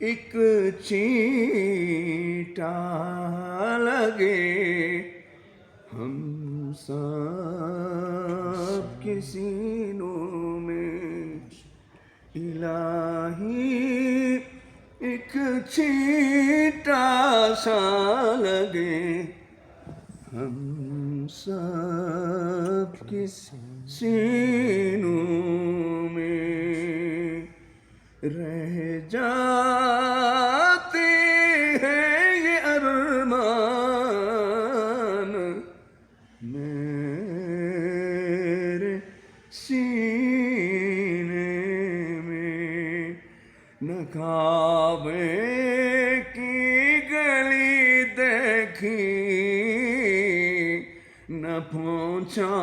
ایک چیٹا لگے ہم سب کے سینوں میں، الہی ایک چیٹا سا لگے ہم سب کے سینوں میں، رہ جاتے ہیں یہ ارمان میرے سینے میں، نہ کعبے کی گلی دیکھی، نہ پہنچا